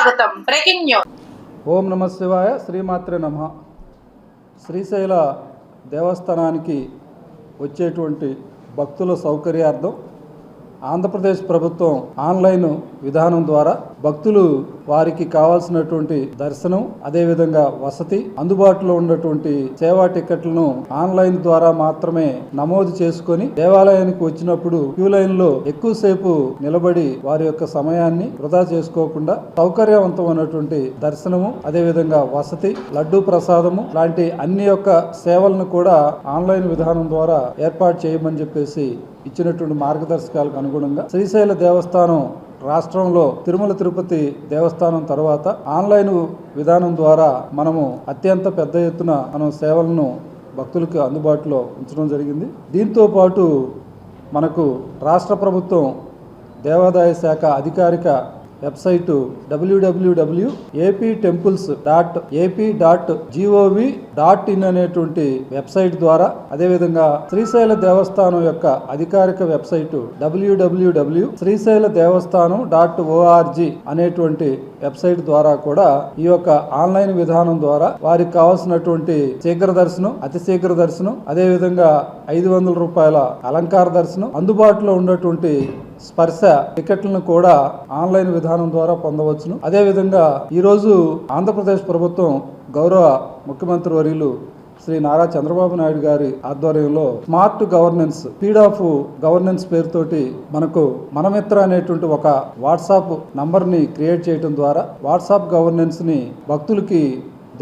స్వాగతం. Breaking news. ఓం నమ శివాయ. శ్రీమాత్రే నమః. శ్రీశైల దేవస్థానానికి వచ్చేటువంటి భక్తుల సౌకర్యార్థం ఆంధ్రప్రదేశ్ ప్రభుత్వం ఆన్లైన్ విధానం ద్వారా భక్తులు వారికి కావాల్సినటువంటి దర్శనం, అదేవిధంగా వసతి, అందుబాటులో ఉన్నటువంటి సేవా టికెట్లను ఆన్లైన్ ద్వారా మాత్రమే నమోదు చేసుకొని దేవాలయానికి వచ్చినప్పుడు క్యూ లైన్ లో ఎక్కువసేపు నిలబడి వారి యొక్క సమయాన్ని వృధా చేసుకోకుండా సౌకర్యవంతమైనటువంటి దర్శనము, అదేవిధంగా వసతి, లడ్డూ ప్రసాదము లాంటి అన్ని యొక్క సేవలను కూడా ఆన్లైన్ విధానం ద్వారా ఏర్పాటు చేయమని చెప్పేసి ఇచ్చినటువంటి మార్గదర్శకాలకు అనుగుణంగా శ్రీశైల దేవస్థానం రాష్ట్రంలో తిరుమల తిరుపతి దేవస్థానం తర్వాత ఆన్లైన్ విధానం ద్వారా మనము అత్యంత పెద్ద ఎత్తున మనం సేవలను భక్తులకు అందుబాటులో ఉంచడం జరిగింది. దీంతో పాటు మనకు రాష్ట్ర ప్రభుత్వం దేవాదాయ శాఖ అధికారిక వెబ్సైటు www.aptemples.ap.gov.in అనేటువంటి వెబ్సైట్ ద్వారా, అదేవిధంగా శ్రీశైల దేవస్థానం యొక్క అధికారిక వెబ్సైటు www.శ్రీశైలదేవస్థానం.org అనేటువంటి వెబ్సైట్ ద్వారా కూడా ఈ యొక్క ఆన్లైన్ విధానం ద్వారా వారికి కావాల్సినటువంటి శీఘ్ర దర్శనం, అతి శీఘ్ర దర్శనం, అదేవిధంగా 500 రూపాయల అలంకార దర్శనం, అందుబాటులో ఉన్నటువంటి స్పర్శ టికెట్లను కూడా ఆన్లైన్ విధానం ద్వారా పొందవచ్చును. అదేవిధంగా ఈరోజు ఆంధ్రప్రదేశ్ ప్రభుత్వం గౌరవ ముఖ్యమంత్రి వర్యులు శ్రీ నారా చంద్రబాబు నాయుడు గారి ఆధ్వర్యంలో smart governance, speed of governance పేరుతోటి మనకు మనమిత్ర అనేటువంటి ఒక వాట్సాప్ నంబర్ ని క్రియేట్ చేయడం ద్వారా వాట్సాప్ గవర్నెన్స్ ని భక్తులకి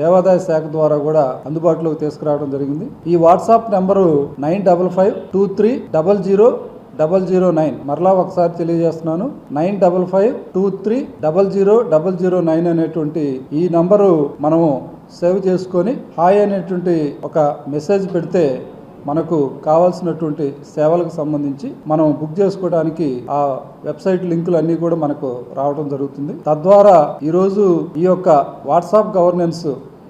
దేవాదాయ శాఖ ద్వారా కూడా అందుబాటులోకి తీసుకురావడం జరిగింది. ఈ వాట్సాప్ నెంబరు 9553000009. మరలా ఒకసారి తెలియజేస్తున్నాను, 9553000009 అనేటువంటి ఈ నంబరు మనము సేవ్ చేసుకొని హాయ్ అనేటువంటి ఒక మెసేజ్ పెడితే మనకు కావాల్సినటువంటి సేవలకు సంబంధించి మనం బుక్ చేసుకోవడానికి ఆ వెబ్సైట్ లింకులు అన్నీ కూడా మనకు రావడం జరుగుతుంది. తద్వారా ఈరోజు ఈ యొక్క వాట్సాప్ గవర్నెన్స్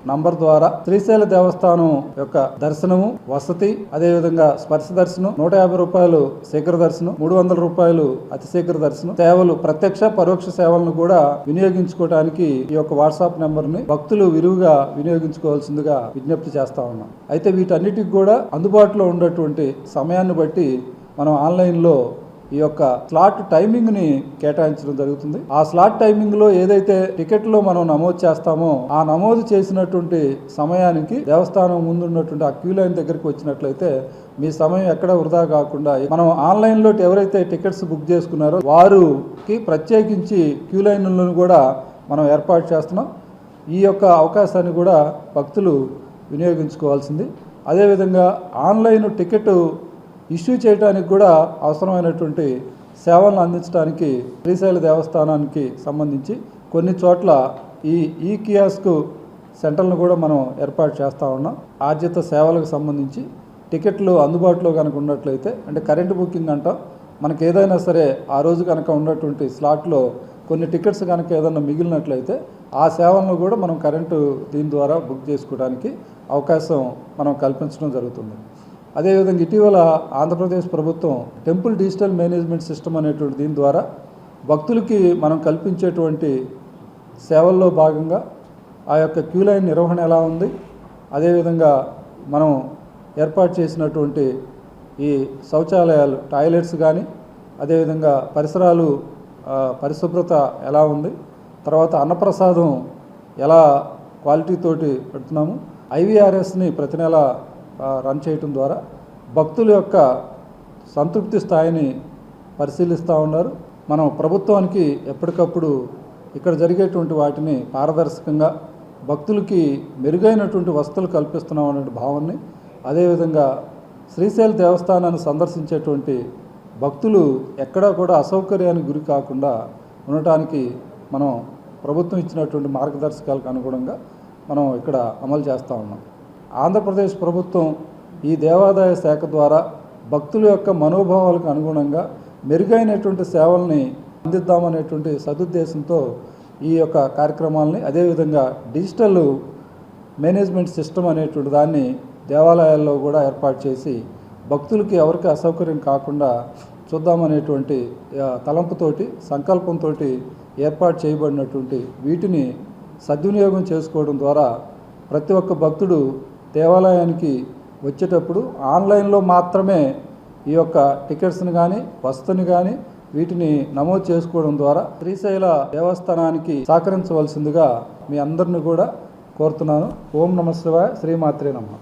నంబర్ ద్వారా శ్రీశైల దేవస్థానం యొక్క దర్శనము, వసతి, అదేవిధంగా స్పర్శ దర్శనం, 150 రూపాయలు శీఘ్ర దర్శనం, 300 రూపాయలు అతి శీఘ్ర దర్శనం సేవలు, ప్రత్యక్ష పరోక్ష సేవలను కూడా వినియోగించుకోవడానికి ఈ యొక్క వాట్సాప్ నెంబర్ ని భక్తులు విరివిగా వినియోగించుకోవాల్సిందిగా విజ్ఞప్తి చేస్తా ఉన్నాం. అయితే వీటన్నిటికి కూడా అందుబాటులో ఉన్నటువంటి సమయాన్ని బట్టి మనం ఆన్లైన్లో ఈ యొక్క స్లాట్ టైమింగ్ ని కేటాయించడం జరుగుతుంది. ఆ స్లాట్ టైమింగ్ లో ఏదైతే టికెట్లో మనం నమోదు చేస్తామో ఆ నమోదు చేసినటువంటి సమయానికి దేవస్థానం ముందు ఉన్నటువంటి ఆ క్యూ లైన్ దగ్గరికి వచ్చినట్లయితే మీ సమయం ఎక్కడ వృధా కాకుండా మనం ఆన్లైన్ లో ఎవరైతే టికెట్స్ బుక్ చేసుకున్నారో వారికి ప్రత్యేకించి క్యూ లైన్లను కూడా మనం ఏర్పాటు చేస్తున్నాం. ఈ యొక్క అవకాశాన్ని కూడా భక్తులు వినియోగించుకోవాల్సింది. అదేవిధంగా ఆన్లైన్ టికెట్ ఇష్యూ చేయడానికి కూడా అవసరమైనటువంటి సేవలను అందించడానికి శ్రీశైల దేవస్థానానికి సంబంధించి కొన్ని చోట్ల ఈ కియాస్క్ సెంటర్లను కూడా మనం ఏర్పాటు చేస్తూ ఉన్నాం. ఆర్జిత సేవలకు సంబంధించి టికెట్లు అందుబాటులో కనుక ఉన్నట్లయితే, అంటే కరెంటు బుకింగ్ అంటాం, మనకు ఏదైనా సరే ఆ రోజు కనుక ఉన్నటువంటి స్లాట్లో కొన్ని టికెట్స్ కనుక ఏదైనా మిగిలినట్లయితే ఆ సేవలను కూడా మనం కరెంటు దీని ద్వారా బుక్ చేసుకోవడానికి అవకాశం మనం కల్పించడం జరుగుతుంది. అదేవిధంగా ఇటీవల ఆంధ్రప్రదేశ్ ప్రభుత్వం టెంపుల్ డిజిటల్ మేనేజ్మెంట్ సిస్టమ్ అనేటువంటి దీని ద్వారా భక్తులకి మనం కల్పించేటువంటి సేవల్లో భాగంగా ఆ యొక్క క్యూ లైన్ నిర్వహణ ఎలా ఉంది, అదేవిధంగా మనం ఏర్పాటు చేసినటువంటి ఈ శౌచాలయాలు, టాయిలెట్స్ కానీ, అదేవిధంగా పరిసరాలు పరిశుభ్రత ఎలా ఉంది, తర్వాత అన్నప్రసాదం ఎలా క్వాలిటీతోటి పెడుతున్నాము, IVRSని ప్రతి నెల రన్ చేయటం ద్వారా భక్తుల యొక్క సంతృప్తి స్థాయిని పరిశీలిస్తూ ఉన్నారు. మనం ప్రభుత్వానికి ఎప్పటికప్పుడు ఇక్కడ జరిగేటువంటి వాటిని పారదర్శకంగా భక్తులకి మెరుగైనటువంటి వసతులు కల్పిస్తున్నాం అనే భావాన్ని, అదేవిధంగా శ్రీశైల దేవస్థానాన్ని సందర్శించేటువంటి భక్తులు ఎక్కడా కూడా అసౌకర్యానికి గురి కాకుండా ఉండటానికి మనం ప్రభుత్వం ఇచ్చినటువంటి మార్గదర్శకాలకు అనుగుణంగా మనం ఇక్కడ అమలు చేస్తూ ఉన్నాం. ఆంధ్రప్రదేశ్ ప్రభుత్వం ఈ దేవాదాయ శాఖ ద్వారా భక్తుల యొక్క మనోభావాలకు అనుగుణంగా మెరుగైనటువంటి సేవల్ని అందిద్దామనేటువంటి సదుద్దేశంతో ఈ యొక్క కార్యక్రమాలని, అదేవిధంగా డిజిటల్ మేనేజ్మెంట్ సిస్టమ్ అనేటువంటి దాన్ని దేవాలయాల్లో కూడా ఏర్పాటు చేసి భక్తులకి ఎవరికి అసౌకర్యం కాకుండా చూద్దామనేటువంటి తలంపుతోటి, సంకల్పంతో ఏర్పాటు చేయబడినటువంటి వీటిని సద్వినియోగం చేసుకోవడం ద్వారా ప్రతి ఒక్క భక్తుడు దేవాలయానికి వచ్చేటప్పుడు ఆన్లైన్లో మాత్రమే ఈ యొక్క టికెట్స్ని కానీ వసతిని కానీ వీటిని నమోదు చేసుకోవడం ద్వారా శ్రీశైల దేవస్థానానికి సహకరించవలసిందిగా మీ అందరిని కూడా కోరుతున్నాను. ఓం నమః శివాయ. శ్రీమాత్రే నమః.